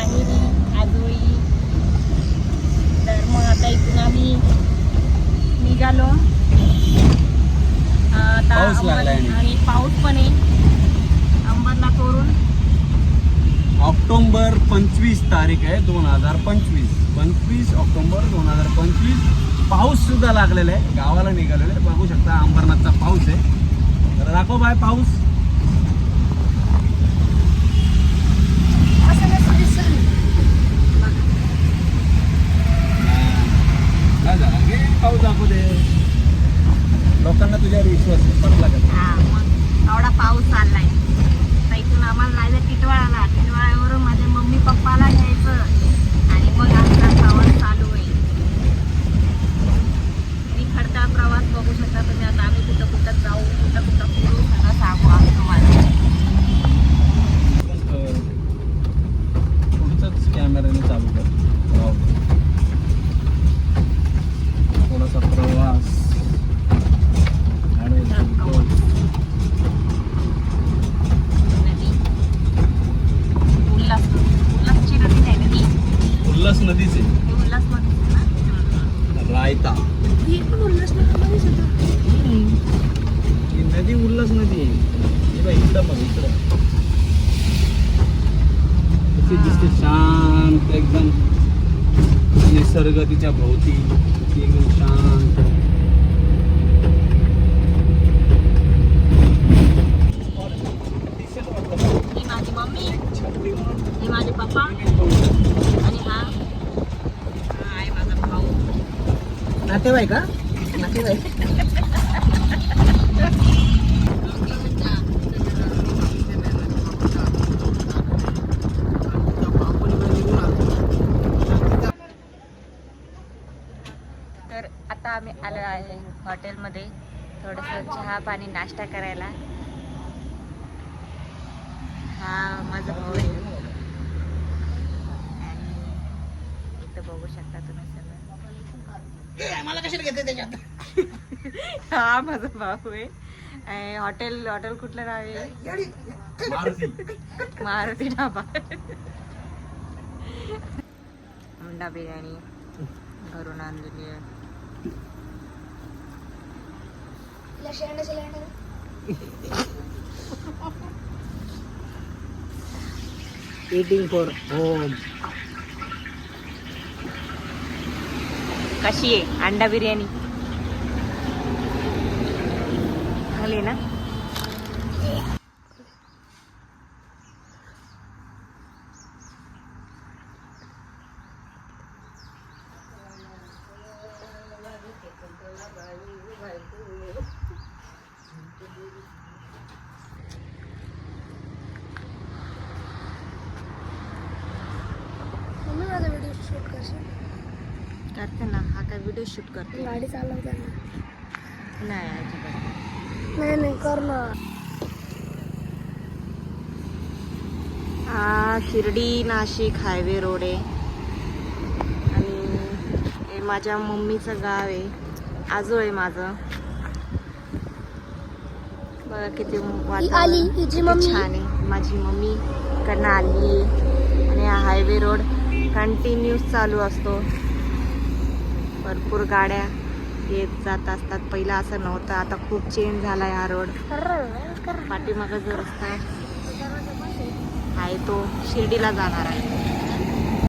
राहुरी आजोळी. तर मग आता इथून आम्ही निघालो. आता पाऊस लागलाय आणि पाऊस पण आहे अंबरनाथवरून. ऑक्टोबर 25 तारीख आहे 2025. 25 ऑक्टोबर 2025. पाऊस सुद्धा लागलेला आहे. गावाला निघालेला आहे. बघू शकता अंबरनाथचा पाऊस आहे. तर दाखव बाय पाऊस. काय झालं घे पाऊस दाखवू दे. लोकांना तुझ्यावर विश्वास आहे. पटला का? हा मग एवढा पाऊस चाललाय. तर इथून आम्हाला जायचं टिटवाळाला. टिटवाळ्यावरून माझ्या मम्मी पप्पाला घ्यायचं आणि मग आमचा प्रवास चालू होईल. मी खडता प्रवास बघू शकता तुम्ही. आता आम्ही कुठं कुठं जाऊ, कुठं कुठं फिरू, सगळं सांगू आम्ही तुम्हाला. पुढचाच कॅमेऱ्याने चालू कर. थोडासा प्रवास आणि नदी उल्हासची नदी नाही नदी. उल्हास नदीच आहे. ही उल्हास नदी ना. रायता ही पण उल्हास नदी. ही नदी उल्हास नदी आहे. इकडं बघ इकडं कशी दिसते शांत एकदम. निसर्ग तिच्या भोवती एकदम शांत. ही माझी मम्मी, ही माझे पप्पा आणि हा आहे माझा भाऊ. नातेवाईक का? नातेवाईक तर आता आम्ही आलो आहे हॉटेलमध्ये थोडंसं चहा पाणी नाश्ता करायला. हा माझा भाऊ आहे आणि इथं बघू शकता तुम्ही सगळं. मला कशाला घेते त्याच्यात? हा माझा भाऊ आहे. हॉटेल कुठलं नाव आहे? मारुती ढाबा. अंडा बिर्याणी घरून आणलेली आहे. Eating for home. कशी आहे अंडा बिर्याणी? चांगली ना? करते ना. हा काय व्हिडिओ शूट करते? गाडी चालवते नाही अजिबात नाही कर ना. हा शिर्डी नाशिक हायवे रोड आहे आणि हे माझ्या मम्मीचं गाव आहे. आजोळ आहे माझं. बघा किती वातावरण किती छान आहे. माझी मम्मी कडनं आली आणि हा हायवे रोड कंटिन्यूस चालू असतो. भरपूर गाड्या येत जात असतात. पहिला असं नव्हतं. आता खूप चेंज झालाय हा रोड. पाठीमागं जो रस्ता आहे तो शिर्डीला जाणार आहे.